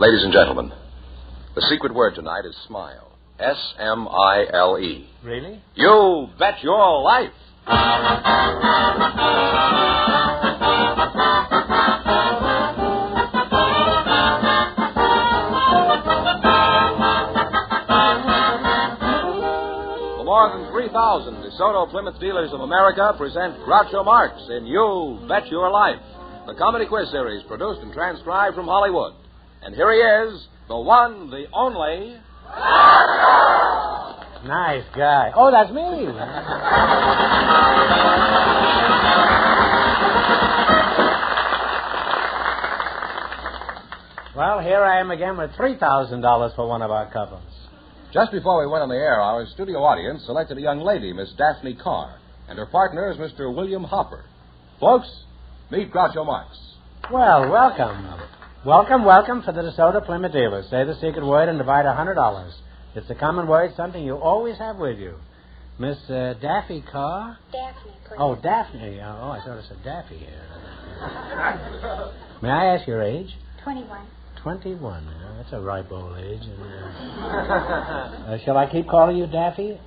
Ladies and gentlemen, the secret word tonight is smile. S-M-I-L-E. Really? You bet your life. The more than 3,000 DeSoto Plymouth dealers of America present Groucho Marx in You Bet Your Life, the comedy quiz series produced and transcribed from Hollywood. And here he is, the one, the only... Nice guy. Oh, that's me. Well, here I am again with $3,000 for one of our couples. Just before we went on the air, our studio audience selected a young lady, Miss Daphne Carr, and her partner is Mr. William Hopper. Folks, meet Groucho Marx. Well, welcome. Welcome for the DeSoto Plymouth dealers. Say the secret word and divide $100. It's a common word, something you always have with you. Miss Daffy Carr? Daphne, please. Oh, Daphne. Oh, I thought it said Daffy here. May I ask your age? 21. 21. That's a ripe old age. Shall I keep calling you Daffy?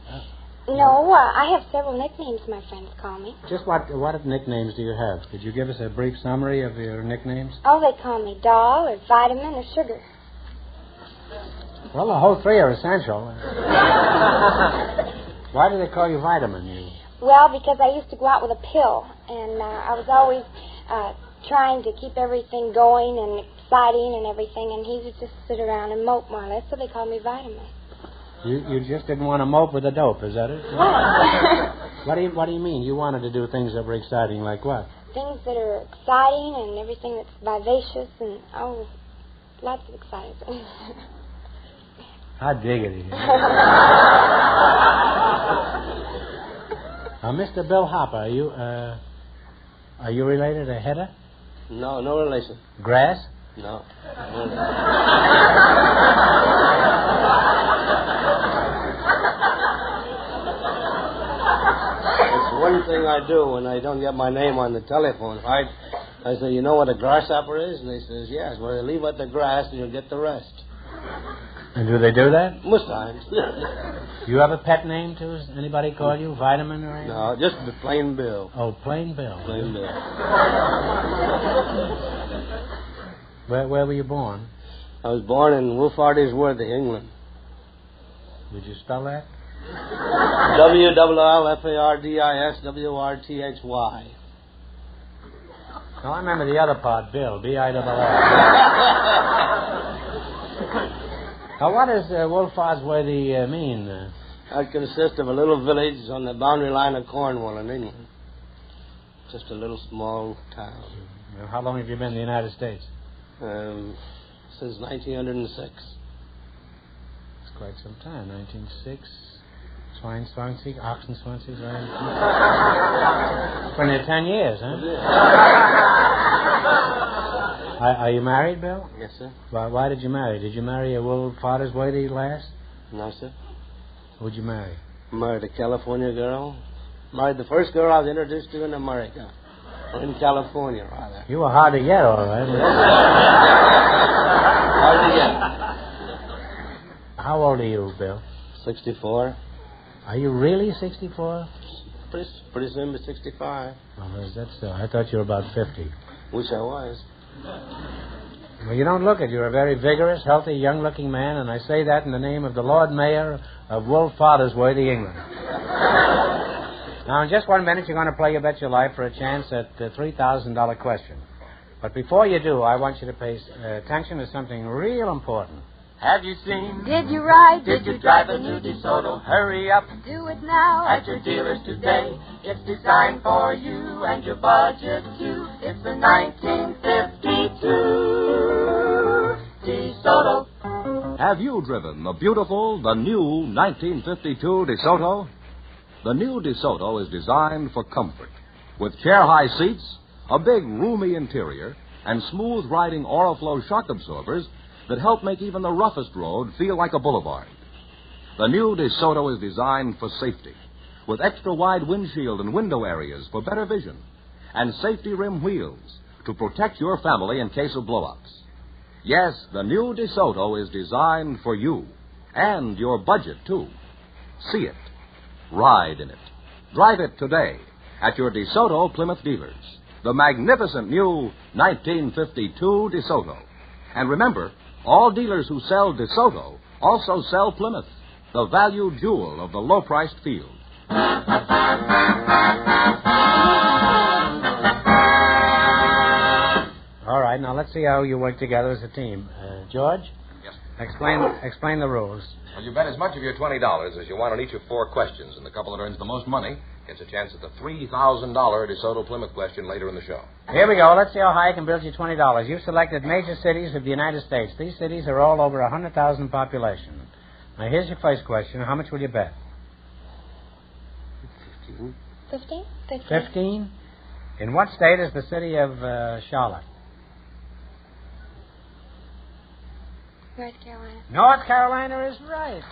No, I have several nicknames my friends call me. Just what nicknames do you have? Could you give us a brief summary of your nicknames? Oh, they call me Doll or Vitamin or Sugar. Well, the whole three are essential. Why do they call you Vitamin? Well, because I used to go out with a pill, and I was always trying to keep everything going and exciting and everything, and he would just sit around and mope more or less, so they called me Vitamin. You just didn't want to mope with the dope, is that it? What? What do you mean? You wanted to do things that were exciting, like what? Things that are exciting and everything that's vivacious and, lots of exciting things. Hot diggity. Mr. Bill Hopper, are you related to Hedda? No, no relation. Grass? No. It's one thing I do when I don't get my name on the telephone. I say, you know what a grasshopper is? And they says, yes. Well, leave out the grass and you'll get the rest. And do they do that? Most times. You have a pet name, too? Does anybody call you Vitamin or anything? No, just the plain Bill. Oh, Plain Bill. Plain Bill. Where were you born? I was born in Wolfartisworthy, England. Would you spell that? WLLFARDISWRTHY. No, I remember the other part, Bill, B-I-L-L. Now, what does Wolfartisworthy mean? That consists of a little village on the boundary line of Cornwall in England. Just a little small town. How long have you been in the United States? Since 1906. It's quite some time. 1906. Swine Swansea, Oxen Swansea, right? For near 10 years, huh? Are you married, Bill? Yes, sir. Why did you marry? Did you marry a Wolfartisworthy last? No, sir. Who'd you marry? Married a California girl. Married the first girl I was introduced to in America. Or in California, rather. You were hard to get, all right. Hard to get. How old are you, Bill? 64. Are you really 64? Pretty soon be 65. Oh, that's so. I thought you were about 50. Wish I was. Well, you don't look it. You're a very vigorous, healthy, young-looking man, and I say that in the name of the Lord Mayor of Wolfartisworthy, England. Now, in just 1 minute, you're going to play You Bet Your Life for a chance at the $3,000 question. But before you do, I want you to pay attention to something real important. Have you seen? Did you ride? Did you drive a new DeSoto? Hurry up Do it now. at your dealers today. It's designed for you and your budget too. It's the 1952 DeSoto. Have you driven the new 1952 DeSoto? The new DeSoto is designed for comfort. With chair-high seats, a big, roomy interior, and smooth-riding Oriflow shock absorbers that help make even the roughest road feel like a boulevard. The new DeSoto is designed for safety, with extra-wide windshield and window areas for better vision, and safety rim wheels to protect your family in case of blow-ups. Yes, the new DeSoto is designed for you and your budget, too. See it. Ride in it. Drive it today at your DeSoto Plymouth dealers. The magnificent new 1952 DeSoto. And remember, all dealers who sell DeSoto also sell Plymouth, the value jewel of the low-priced field. All right, now let's see how you work together as a team. George? Yes. Explain the rules. Well, you bet as much of your $20 as you want on each of 4 questions, and the couple that earns the most money gets a chance at the $3,000 DeSoto Plymouth question later in the show. Here we go. Let's see how high I can build you $20. You've selected major cities of the United States. These cities are all over 100,000 population. Now, here's your first question. How much will you bet? 15? 15? In what state is the city of Charlotte? North Carolina. North Carolina is right.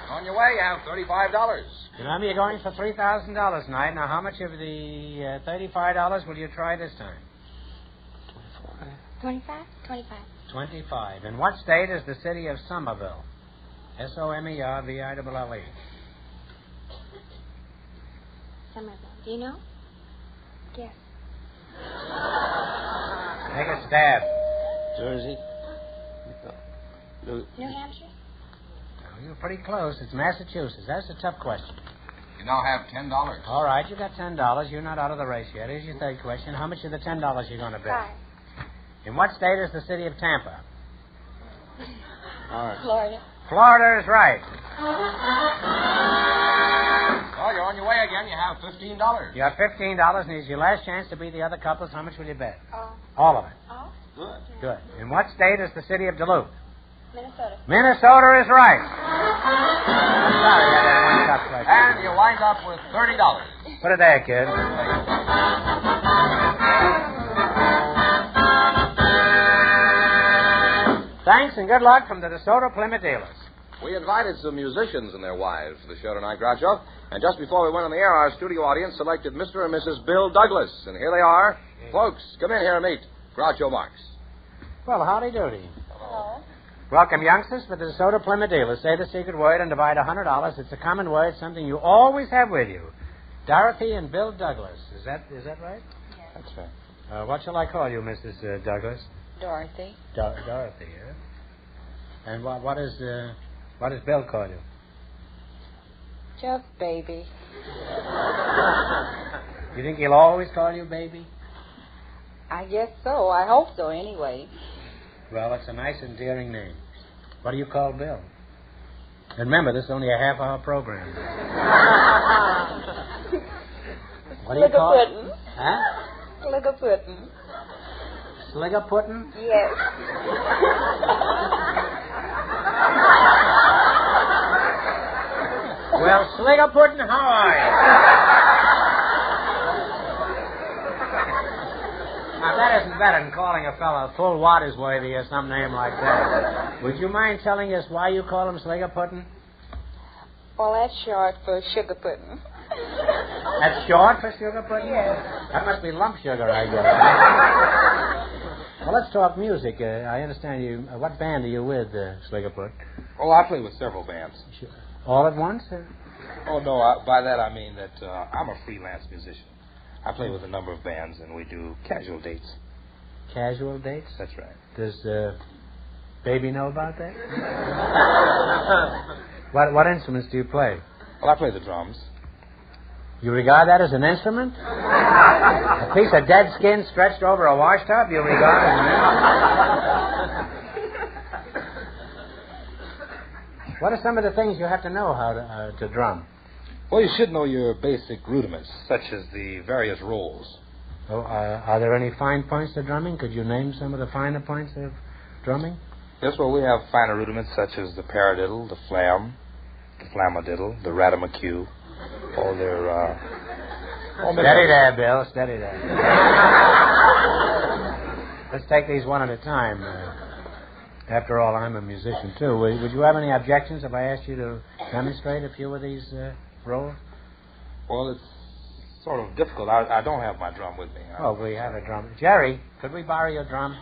On your way, you have $35. Remember, you're going for $3,000 tonight. Now, how much of the $35 will you try this time? 25? 25. 25. In what state is the city of Somerville? Somerville. Somerville. Do you know? Yes. Take a stab. Jersey? New Hampshire? Oh, you're pretty close. It's Massachusetts. That's a tough question. You now have $10. All right, you got $10. You're not out of the race yet. Here's your third question. How much of the $10 you're going to bet? 5. In what state is the city of Tampa? All right. Florida. Florida is right. Well, you're on your way again. You have $15. You have $15, and here's your last chance to beat the other couples. How much will you bet? Oh. All of it. Oh? Good. Good. In what state is the city of Duluth? Minnesota. Minnesota is right. Sorry, I got one tough question. And you wind up with $30. Put it there, kid. Thanks and good luck from the DeSoto Plymouth dealers. We invited some musicians and their wives to the show tonight, Groucho. And just before we went on the air, our studio audience selected Mr. and Mrs. Bill Douglas. And here they are. Folks, come in here and meet Groucho Marx. Well, howdy doody. Hello. Welcome, youngsters, to the DeSoto Plymouth dealers. Say the secret word and divide $100. It's a common word, something you always have with you. Dorothy and Bill Douglas. Is that right? Yes. That's right. What shall I call you, Mrs. Douglas? Dorothy. Dorothy, yeah? And what does Bill call you? Just baby. You think he'll always call you baby? I guess so. I hope so, anyway. Well, it's a nice, endearing name. What do you call Bill? And remember, this is only a half-hour program. What do you call it? Sligger-puddin'. Huh? Sligger-puddin'. Sligger-puddin'? Yes. Well, Sligger-puddin', how are you? Now, that isn't better than calling a fellow full water's worthy or some name like that. Would you mind telling us why you call him Sligger-puddin'? Well, that's short for sugar pudding. That's short for sugar pudding? Yes. That must be lump sugar, I guess. Well, let's talk music. I understand you. What band are you with, Sligger-puddin'? Oh, I play with several bands. Sure. All at once? Oh, no, by that I mean that I'm a freelance musician. I play with a number of bands, and we do casual dates. Casual dates? That's right. Does Baby know about that? What instruments do you play? Well, I play the drums. You regard that as an instrument? A piece of dead skin stretched over a washtub you regard as an instrument? What are some of the things you have to know how to drum? Well, you should know your basic rudiments, such as the various rolls. Oh, are there any fine points to drumming? Could you name some of the finer points of drumming? Yes, well, we have finer rudiments such as the paradiddle, the flam, the flamadiddle, the ratamaqueue. All their, Steady there, Bill. Steady there. Let's take these one at a time. After all, I'm a musician, too. Would you have any objections if I asked you to demonstrate a few of these rolls? Well, sort of difficult. I don't have my drum with me. Oh, we have a drum. Jerry, could we borrow your drum?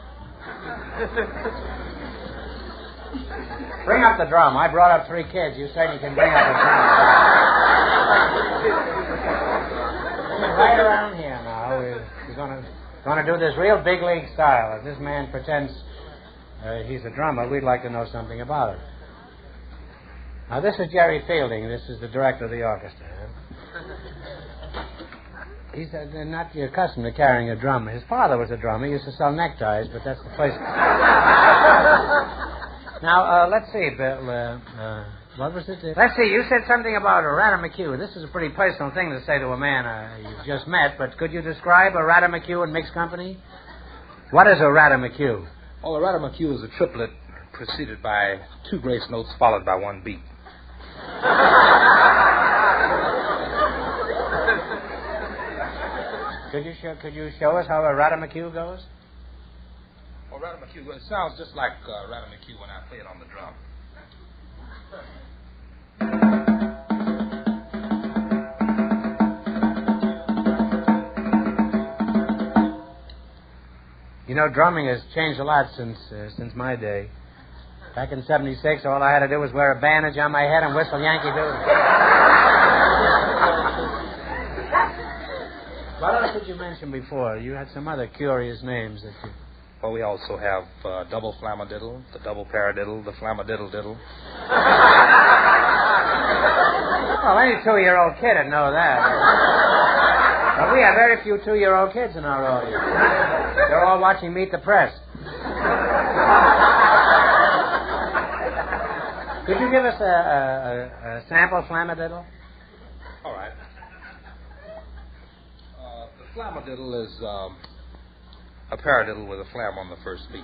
Bring up the drum. I brought up 3 kids. You said you can bring up the drum. Right around here now. We're going to do this real big league style. If this man pretends he's a drummer, we'd like to know something about it. Now, this is Jerry Fielding. This is the director of the orchestra. He's not accustomed to carrying a drum. His father was a drummer. He used to sell neckties, but that's the place. Now, let's see, Bill. What was it? Let's see, you said something about a Ratamaque. This is a pretty personal thing to say to a man you've just met, but could you describe a Ratamaque in mixed company? What is a Ratamaque? Well, a Ratamaque is a triplet preceded by 2 grace notes followed by 1 beat. Could you show us how a Ratamaque goes? Well, Ratamaque, it sounds just like Ratamaque when I play it on the drum. You know, drumming has changed a lot since my day. Back in '76, all I had to do was wear a bandage on my head and whistle Yankee Doodle. What else did you mention before? You had some other curious names that you... Well, we also have double flamadiddle, the double paradiddle, the flamadiddle-diddle. Well, any 2-year-old kid would know that. But we have very few 2-year-old kids in our audience. They're all watching Meet the Press. Could you give us a sample flamadiddle? All right. The flamadiddle is a paradiddle with a flam on the first beat.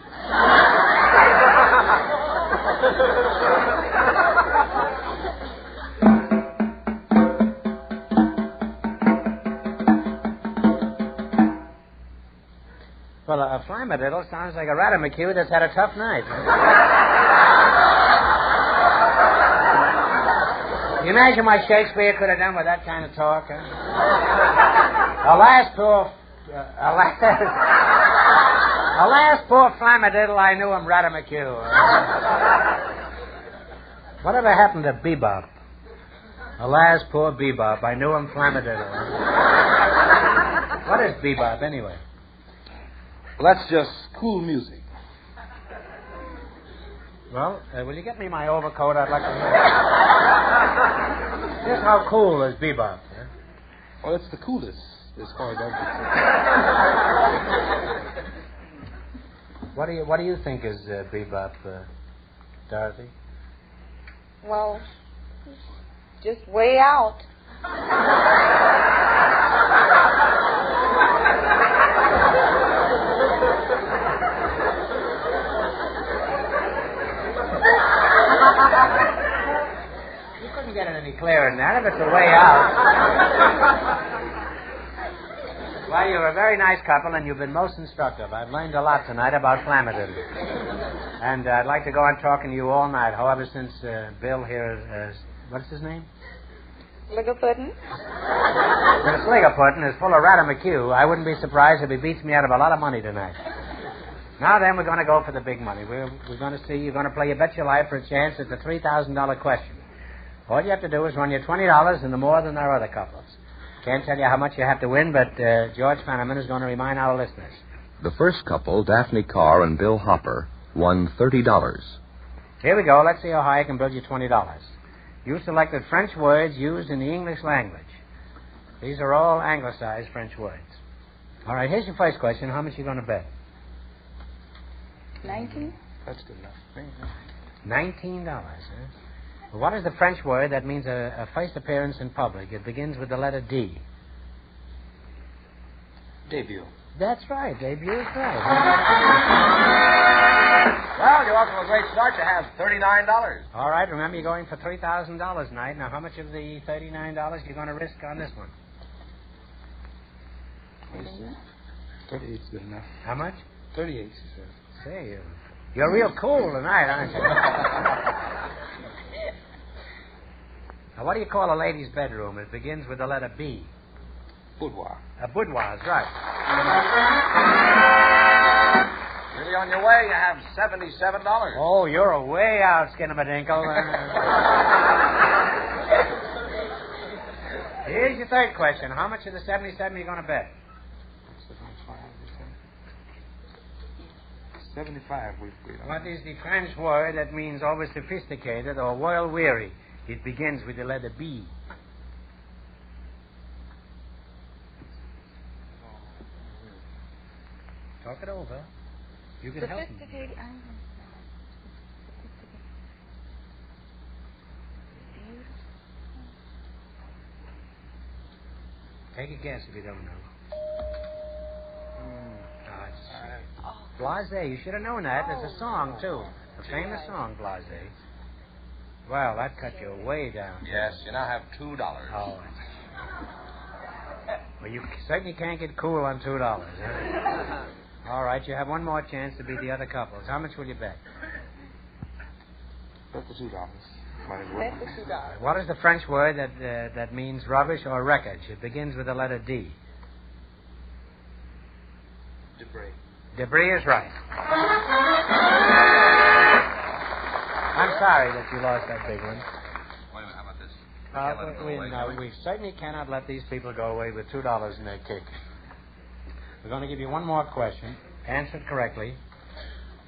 Well, a flamadiddle sounds like a Ratamaque that's had a tough night. You imagine what Shakespeare could have done with that kind of talk, huh? Alas, poor flamadiddle, I knew him Ratamaque. Whatever happened to bebop? Alas, poor bebop, I knew him flamadiddle. What is bebop, anyway? Well, that's just cool music. Well, will you get me my overcoat? I'd like to know. Just how cool is bebop? Huh? Well, it's the coolest, as far as I'm concerned. What do you think is bebop, Dorothy? Well, just way out. You couldn't get it any clearer than that if it's a way out. Well, you're a very nice couple, and you've been most instructive. I've learned a lot tonight about flamadiddle. And I'd like to go on talking to you all night. However, since Bill here, what's his name? Sliggerpuddin. Well, Sliggerpuddin is full of Ratamaque. I wouldn't be surprised if he beats me out of a lot of money tonight. Now then, we're going to go for the big money. We're going to see, you're going to play You Bet Your Life for a chance at the $3,000 question. All you have to do is run your $20 into more than our other couples. Can't tell you how much you have to win, but George Fenneman is going to remind our listeners. The first couple, Daphne Carr and Bill Hopper, won $30. Here we go. Let's see how high I can build you $20. You selected French words used in the English language. These are all anglicized French words. All right, here's your first question. How much are you going to bet? 19? That's good enough. $19, huh? Well, what is the French word that means a first appearance in public? It begins with the letter D. Debut. That's right. Debut is right. Well, you're off to a great start. You have $39. All right, remember you're going for $3,000 tonight. Now, how much of the $39 are you going to risk on this one? 38's good enough. How much? 38, she says. Say, you're real cool tonight, aren't you? Now, what do you call a lady's bedroom? It begins with the letter B. Boudoir. A boudoir, that's right. Really on your way, you have $77. Oh, you're way out, Skinnamadingle. Here's your third question. How much of the 77 are you going to bet? 75. We What is the French word that means over sophisticated or well weary? It begins with the letter B. Talk it over. You can help me. Sophisticated. Take a guess if you don't know. Blase. You should have known that. There's a song, too. A famous song, Blase. Well, that cut you way down. Yes, you now have $2. Oh. Well, you certainly can't get cool on $2. Huh? All right, you have one more chance to beat the other couples. How much will you bet? Bet the $2. Might as well. Bet the $2. What is the French word that means rubbish or wreckage? It begins with the letter D. Debris. Debris is right. I'm sorry that you lost that big one. Wait a minute, how about this? We certainly cannot let these people go away with $2 in their kick. We're going to give you one more question. Answer it correctly,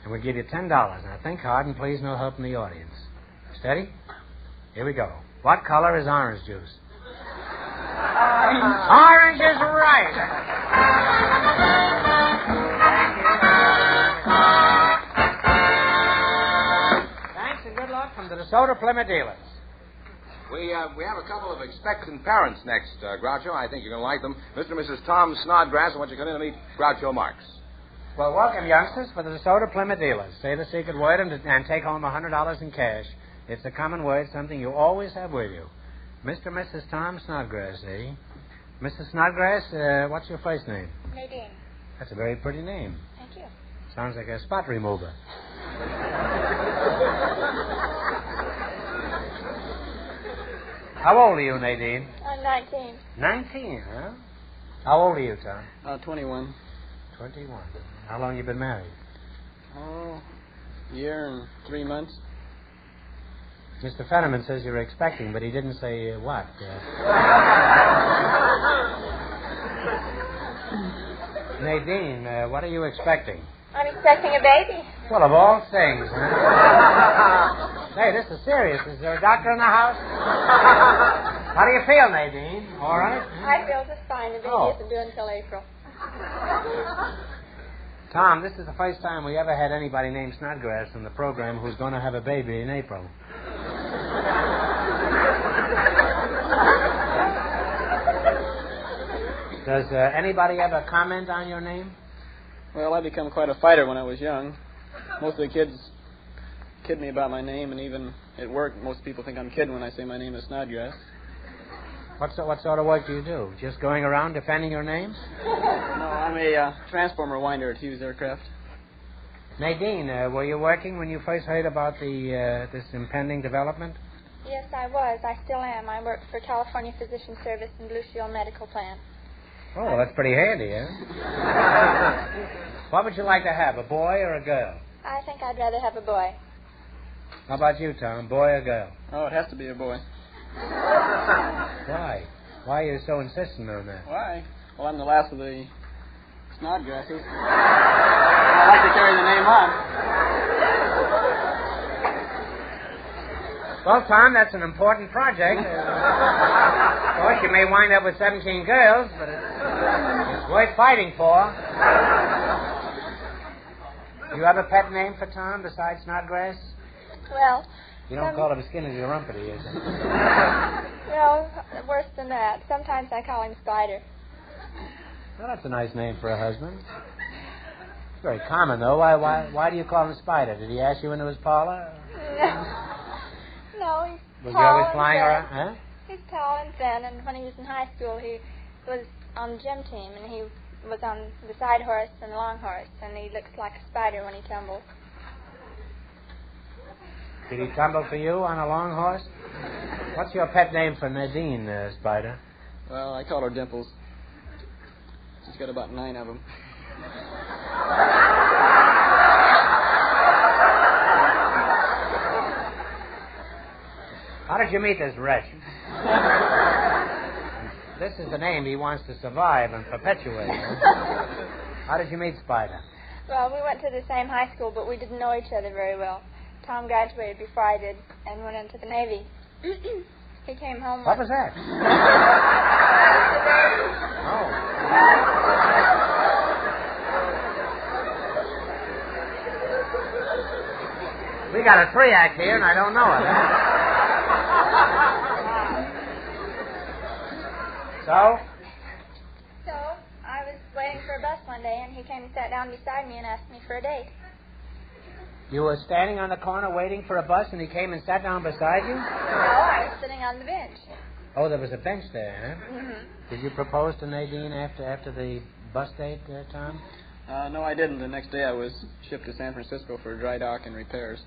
and we'll give you $10. Now think hard, and please no help from the audience. Steady? Here we go. What color is orange juice? Orange is right. Thanks and good luck from the DeSoto Plymouth dealers. We have a couple of expectant parents next, Groucho. I think you're going to like them. Mr. and Mrs. Tom Snodgrass, I want you to come in and meet Groucho Marx. Well, welcome, youngsters, for the DeSoto Plymouth dealers. Say the secret word and take home $100 in cash. It's a common word, something you always have with you. Mr. and Mrs. Tom Snodgrass, eh? Mrs. Snodgrass, what's your first name? Nadine. That's a very pretty name. Thank you. Sounds like a spot remover. How old are you, Nadine? I'm 19. 19, huh? How old are you, Tom? 21. 21. How long you been married? Oh, a year and 3 months. Mr. Fenneman says you're expecting, but he didn't say what. Nadine, what are you expecting? I'm expecting a baby. Well, of all things, huh? Hey, this is serious. Is there a doctor in the house? How do you feel, Nadine? All right? I feel just fine. The baby isn't due until April. Tom, this is the first time we ever had anybody named Snodgrass in the program who's going to have a baby in April. Does anybody ever comment on your name? Well, I become quite a fighter when I was young. Most of the kids kid me about my name, and even at work, most people think I'm kidding when I say my name is Snodgrass. What sort of work do you do? Just going around defending your names? No, I'm a transformer winder at Hughes Aircraft. Nadine, were you working when you first heard about this impending development? Yes, I was. I still am. I work for California Physician Service and Blue Shield Medical Plan. Oh, well, that's pretty handy, huh? What would you like to have, a boy or a girl? I think I'd rather have a boy. How about you, Tom, boy or girl? Oh, it has to be a boy. Why? Why are you so insistent on that? Why? Well, I'm the last of the Snodgrasses. I like to carry the name on. Well, Tom, that's an important project. Of course, you may wind up with 17 girls, but it's worth fighting for. You have a pet name for Tom besides Snodgrass? Well... You don't call him Skinny or Rumpety, is it? No, worse than that. Sometimes I call him Spider. Well, that's a nice name for a husband. It's very common, though. Why do you call him Spider? Did he ask you into his parlor? No, he's Was tall he always and flying thin. around? Huh? He's tall and thin, and when he was in high school, he was on the gym team, and he was on the side horse and the long horse, and he looks like a spider when he tumbles. Did he tumble for you on a long horse? What's your pet name for Nadine, Spider? Well, I call her Dimples. He's got about 9 of them. How did you meet this wretch? This is the name he wants to survive and perpetuate. How did you meet Spider? Well, we went to the same high school, but we didn't know each other very well. Tom graduated before I did and went into the Navy. He came home. What was that? Oh. We got a 3-act here, and I don't know it. So? So, I was waiting for a bus one day, and he came and sat down beside me and asked me for a date. You were standing on the corner waiting for a bus, and he came and sat down beside you? No, I was sitting on the bench. Oh, there was a bench there, huh? Mm-hmm. Did you propose to Nadine after the bus date, Tom? No, I didn't. The next day I was shipped to San Francisco for dry dock and repairs.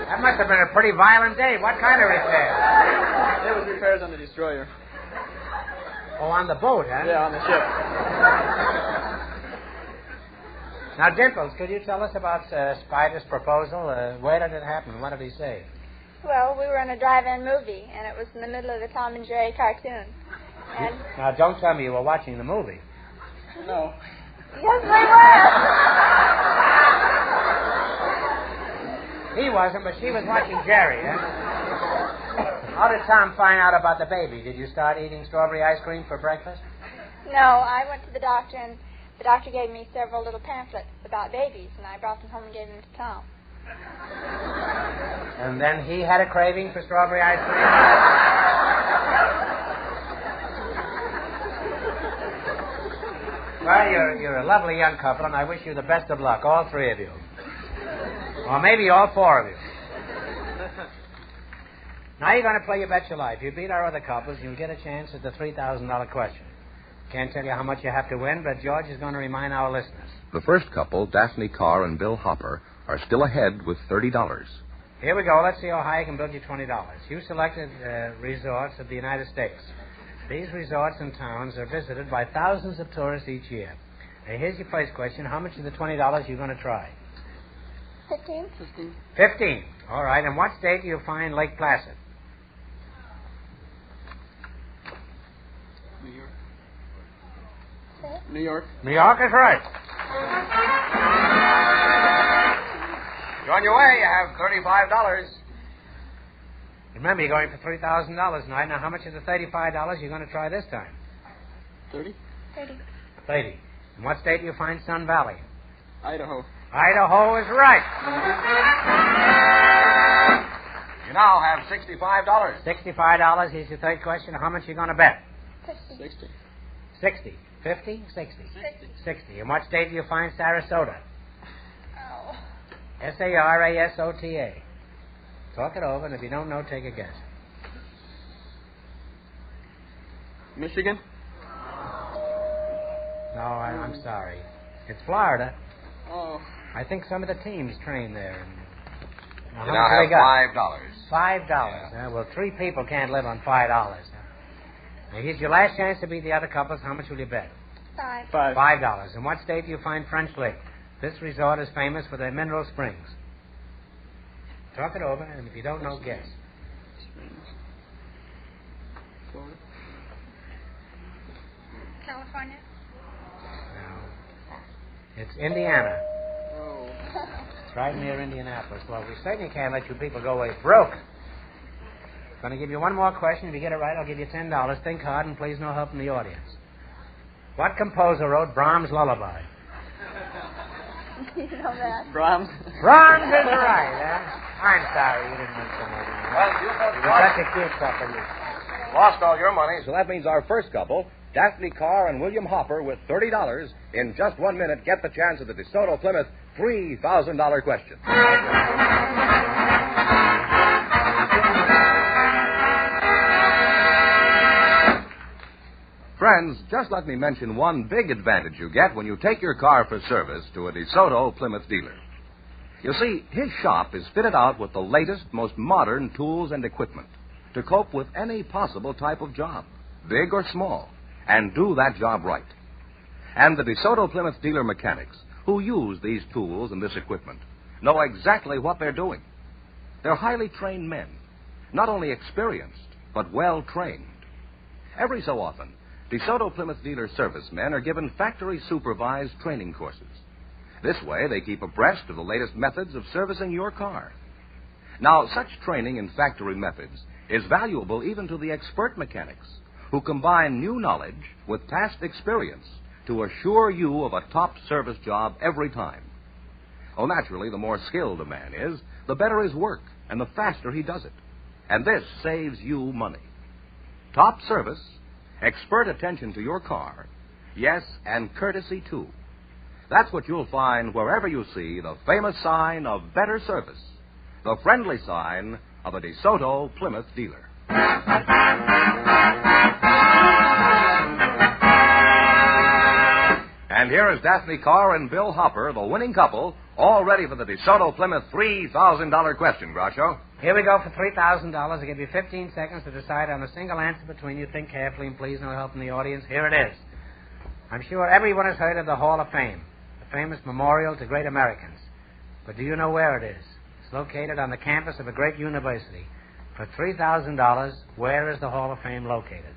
That must have been a pretty violent day. What kind of repair? It was repairs on the destroyer. Oh, on the boat, huh? Yeah, on the ship. Now, Dimples, could you tell us about Spider's proposal? Where did it happen? What did he say? Well, we were in a drive-in movie, and it was in the middle of the Tom and Jerry cartoon. And Now, don't tell me you were watching the movie. No. yes, we were. He wasn't, but she was watching Jerry, huh? How did Tom find out about the baby? Did you start eating strawberry ice cream for breakfast? No, I went to the doctor, and the doctor gave me several little pamphlets about babies, and I brought them home and gave them to Tom. And then he had a craving for strawberry ice cream? Well, you're a lovely young couple, and I wish you the best of luck, all 3 of you. Or maybe all 4 of you. Now you're going to play your bet your life. You beat our other couples, you'll get a chance at the $3,000 question. Can't tell you how much you have to win, but George is going to remind our listeners. The first couple, Daphne Carr and Bill Hopper, are still ahead with $30. Here we go. Let's see how high I can build you $20. You selected resorts of the United States. These resorts and towns are visited by thousands of tourists each year. Now, here's your first question. How much of the $20 you're going to try? 15. 15. All right. In what state do you find Lake Placid? New York. New York is right. You're on your way. You have $35. Remember, you're going for $3,000 tonight. Now, how much of the $35 you're going to try this time? 30. 30. In what state do you find Sun Valley? Idaho. Idaho is right. You now have $65. $65. Here's your third question. How much are you going to bet? 60. 60. 50? 60. 60. In what state do you find Sarasota? Oh. Sarasota. Talk it over, and if you don't know, take a guess. Michigan? No, I'm sorry. It's Florida. Oh. I think some of the teams train there. Now, You how much now do they have got? $5. $5. Well, 3 people can't live on $5. Now, here's your last chance to beat the other couples. How much will you bet? 5. $5. In what state do you find French Lick? This resort is famous for their mineral springs. Talk it over, and if you don't know, guess. Florida. California. No. It's Indiana. Oh. It's right near Indianapolis. Well, we certainly can't let you people go away broke. Going to give you one more question. If you get it right, I'll give you $10. Think hard, and please no help from the audience. What composer wrote Brahms' Lullaby? You know that. Brahms. Brahms is right, huh? I'm sorry you didn't win so much. Well, You were such a cute couple. Lost all your money, so that means our first couple, Daphne Carr and William Hopper, with $30, in just 1 minute, get the chance of the DeSoto Plymouth $3,000 question. Friends, just let me mention one big advantage you get when you take your car for service to a DeSoto Plymouth dealer. You see, his shop is fitted out with the latest, most modern tools and equipment to cope with any possible type of job, big or small, and do that job right. And the DeSoto Plymouth dealer mechanics who use these tools and this equipment know exactly what they're doing. They're highly trained men, not only experienced, but well-trained. Every so often, DeSoto Plymouth dealer servicemen are given factory-supervised training courses. This way, they keep abreast of the latest methods of servicing your car. Now, such training in factory methods is valuable even to the expert mechanics who combine new knowledge with past experience to assure you of a top service job every time. Oh, naturally, the more skilled a man is, the better his work and the faster he does it. And this saves you money. Top service, expert attention to your car, yes, and courtesy, too. That's what you'll find wherever you see the famous sign of better service, the friendly sign of a DeSoto Plymouth dealer. And here is Daphne Carr and Bill Hopper, the winning couple, all ready for the DeSoto Plymouth $3,000 question, Groucho. Here we go for $3,000. I'll give you 15 seconds to decide on a single answer between you. Think carefully, and please no help from the audience. Here it is. I'm sure everyone has heard of the Hall of Fame, the famous memorial to great Americans. But do you know where it is? It's located on the campus of a great university. For $3,000, where is the Hall of Fame located?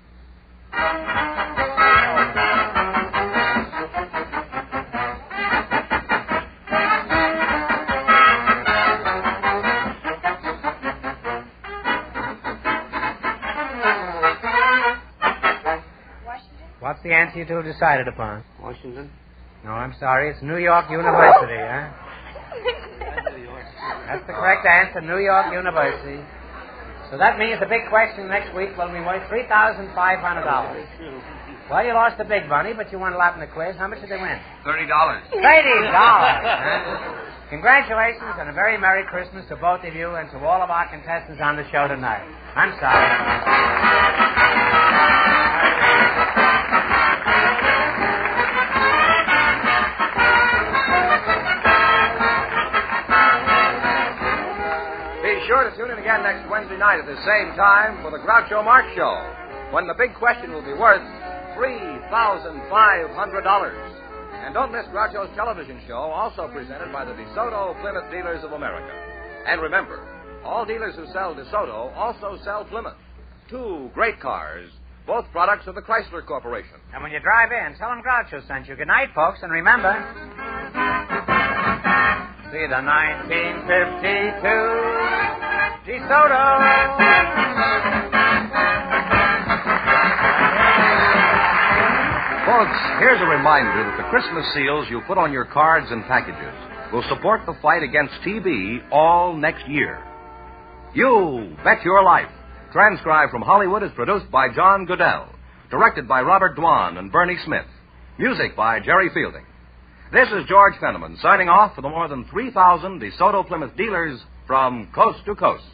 What's the answer you two have decided upon? Washington? No, I'm sorry. It's New York University, huh? That's the correct answer, New York University. So that means the big question next week will be worth $3,500. Well, you lost the big money, but you won a lot in the quiz. How much did they win? $30. $30. Congratulations and a very Merry Christmas to both of you and to all of our contestants on the show tonight. I'm sorry. Be sure to tune in again next Wednesday night at the same time for the Groucho Marx Show, when the big question will be worth $3,500. And don't miss Groucho's television show, also presented by the DeSoto Plymouth Dealers of America. And remember, all dealers who sell DeSoto also sell Plymouth. Two great cars, both products of the Chrysler Corporation. And when you drive in, tell them Groucho sent you. Good night, folks, and remember, see the 1952 DeSoto. Folks, here's a reminder that the Christmas seals you put on your cards and packages will support the fight against TB all next year. You Bet Your Life, transcribed from Hollywood, is produced by John Goodell, directed by Robert Dwan and Bernie Smith, music by Jerry Fielding. This is George Fenneman signing off for the more than 3,000 DeSoto Plymouth dealers from coast to coast.